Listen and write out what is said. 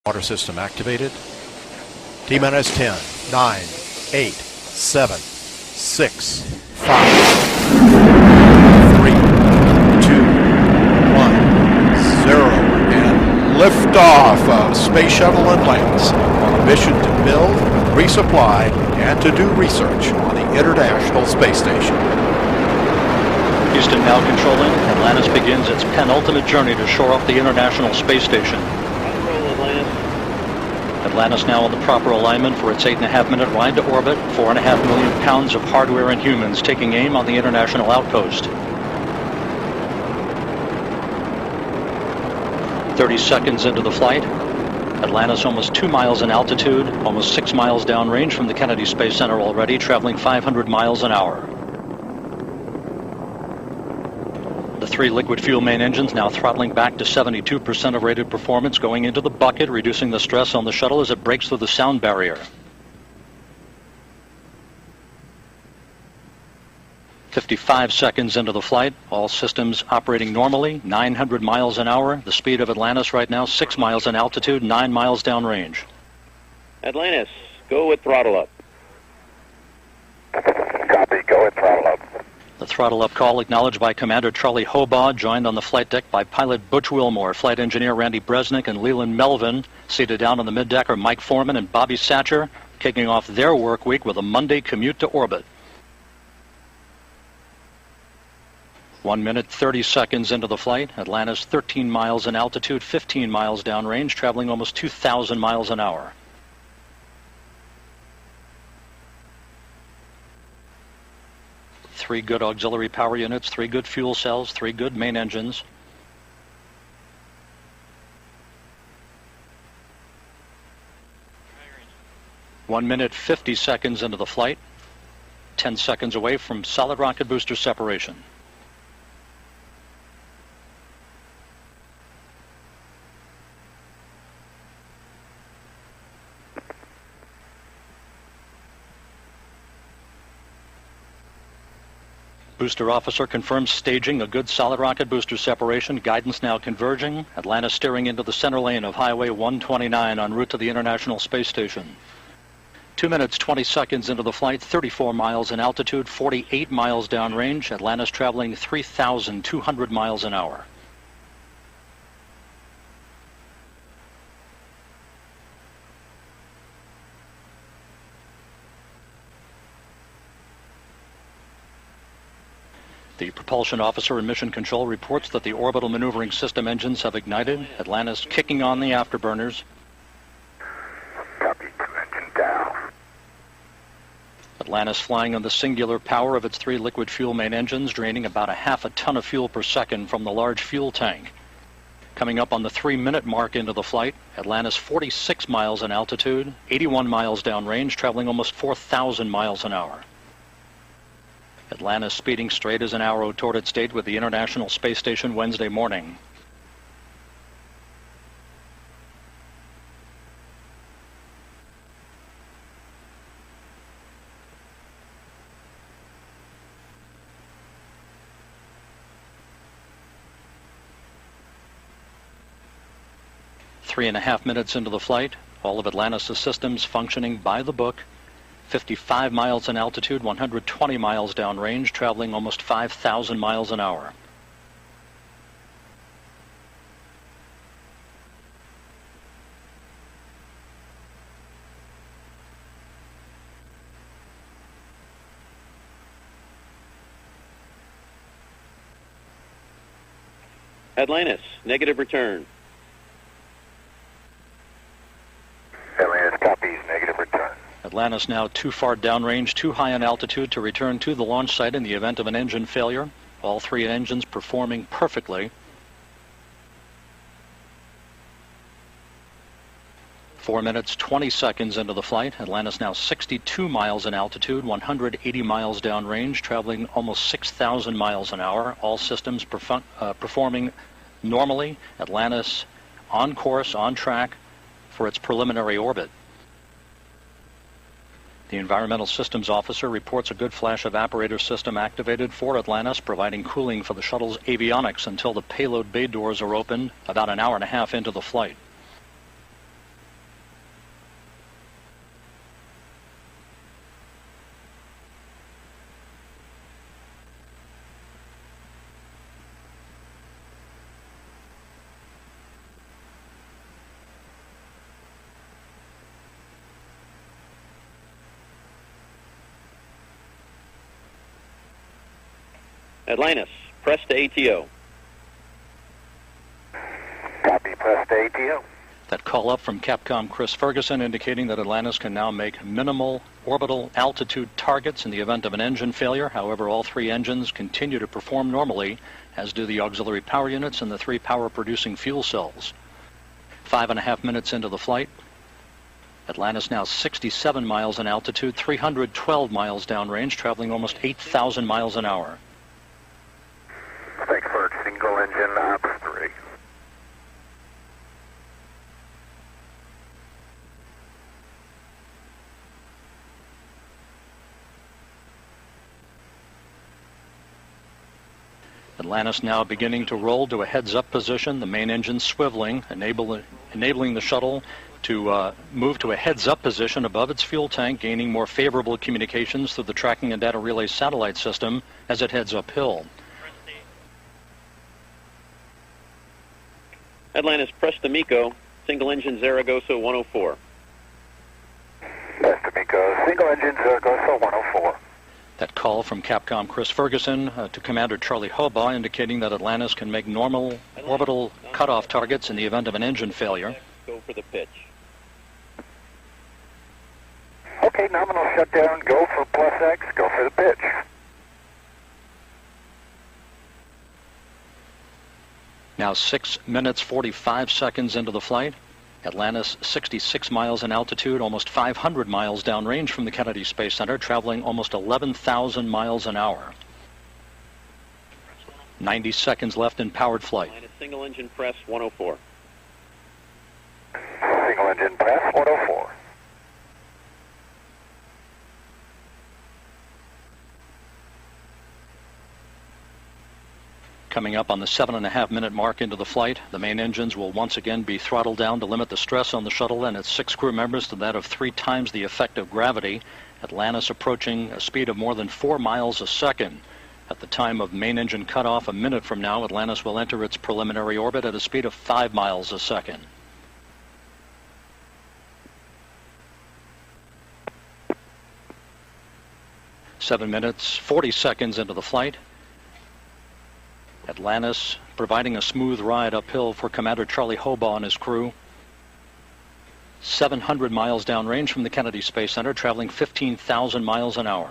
Water system activated. T-minus 10, 9, 8, 7, 6, 5, 3, 2, 1, 0, and liftoff of Space Shuttle Atlantis on a mission to build, resupply, and to do research on the International Space Station. Houston now controlling. Atlantis begins its penultimate journey to shore up the International Space Station. Atlantis now on the proper alignment for its 8.5-minute ride to orbit, 4.5 million pounds of hardware and humans taking aim on the International Outpost. 30 seconds into the flight, Atlantis almost 2 miles in altitude, almost 6 miles downrange from the Kennedy Space Center already, traveling 500 miles an hour. The 3 liquid fuel main engines now throttling back to 72% of rated performance, going into the bucket, reducing the stress on the shuttle as it breaks through the sound barrier. 55 seconds into the flight, all systems operating normally, 900 miles an hour. The speed of Atlantis right now, 6 miles in altitude, 9 miles downrange. Atlantis, go with throttle up. Copy, go with throttle up. The throttle up call acknowledged by Commander Charlie Hobaugh, joined on the flight deck by pilot Butch Wilmore, flight engineer Randy Bresnik, and Leland Melvin. Seated down on the middeck are Mike Foreman and Bobby Satcher, kicking off their work week with a Monday commute to orbit. 1 minute, 30 seconds into the flight, Atlantis 13 miles in altitude, 15 miles downrange, traveling almost 2,000 miles an hour. Three good auxiliary power units, 3 good fuel cells, 3 good main engines. One minute, 50 seconds into the flight, 10 seconds away from solid rocket booster separation. Booster officer confirms staging a good solid rocket booster separation. Guidance now converging. Atlantis steering into the center lane of Highway 129 en route to the International Space Station. 2 minutes, 20 seconds into the flight, 34 miles in altitude, 48 miles downrange. Atlantis traveling 3,200 miles an hour. The propulsion officer in mission control reports that the orbital maneuvering system engines have ignited. Atlantis kicking on the afterburners. Copy, 2 engine down. Atlantis flying on the singular power of its 3 liquid fuel main engines, draining about 0.5 ton of fuel per second from the large fuel tank. Coming up on the 3-minute mark into the flight, Atlantis 46 miles in altitude, 81 miles downrange, traveling almost 4,000 miles an hour. Atlantis speeding straight as an arrow toward its date with the International Space Station Wednesday morning. Three and a half minutes into the flight, all of Atlantis' systems functioning by the book. 55 miles in altitude, 120 miles downrange, traveling almost 5,000 miles an hour. Atlantis, negative return. Atlantis copies, negative return. Atlantis now too far downrange, too high in altitude to return to the launch site in the event of an engine failure. All 3 engines performing perfectly. 4 minutes, 20 seconds into the flight. Atlantis now 62 miles in altitude, 180 miles downrange, traveling almost 6,000 miles an hour. All systems performing normally. Atlantis on course, on track for its preliminary orbit. The Environmental Systems Officer reports a good flash evaporator system activated for Atlantis, providing cooling for the shuttle's avionics until the payload bay doors are opened about an hour and a half into the flight. Atlantis, press to ATO. Copy, press to ATO. That call up from Capcom Chris Ferguson indicating that Atlantis can now make minimal orbital altitude targets in the event of an engine failure. However, all three engines continue to perform normally, as do the auxiliary power units and the three power-producing fuel cells. 5.5 minutes into the flight, Atlantis now 67 miles in altitude, 312 miles downrange, traveling almost 8,000 miles an hour. Thanks for single engine ops 3. Atlantis now beginning to roll to a heads-up position, the main engine swiveling, enabling the shuttle to move to a heads-up position above its fuel tank, gaining more favorable communications through the tracking and data relay satellite system as it heads uphill. Atlantis, press to MECO, single engine Zaragoza 104. Press to MECO, single engine Zaragoza 104. That call from Capcom Chris Ferguson to Commander Charlie Hobaugh indicating that Atlantis can make normal orbital cutoff targets in the event of an engine failure. Go for the pitch. Okay, nominal shutdown, go for plus X, go for the pitch. Now 6 minutes 45 seconds into the flight. Atlantis 66 miles in altitude, almost 500 miles downrange from the Kennedy Space Center, traveling almost 11,000 miles an hour. 90 seconds left in powered flight. Atlantis, single engine press 104. Single engine press 104. Coming up on the 7.5 minute mark into the flight, the main engines will once again be throttled down to limit the stress on the shuttle and its 6 crew members to that of 3 times the effect of gravity. Atlantis approaching a speed of more than 4 miles a second. At the time of main engine cutoff, a minute from now, Atlantis will enter its preliminary orbit at a speed of 5 miles a second. Seven minutes, 40 seconds into the flight. Atlantis providing a smooth ride uphill for Commander Charlie Hobaugh and his crew. 700 miles downrange from the Kennedy Space Center, traveling 15,000 miles an hour.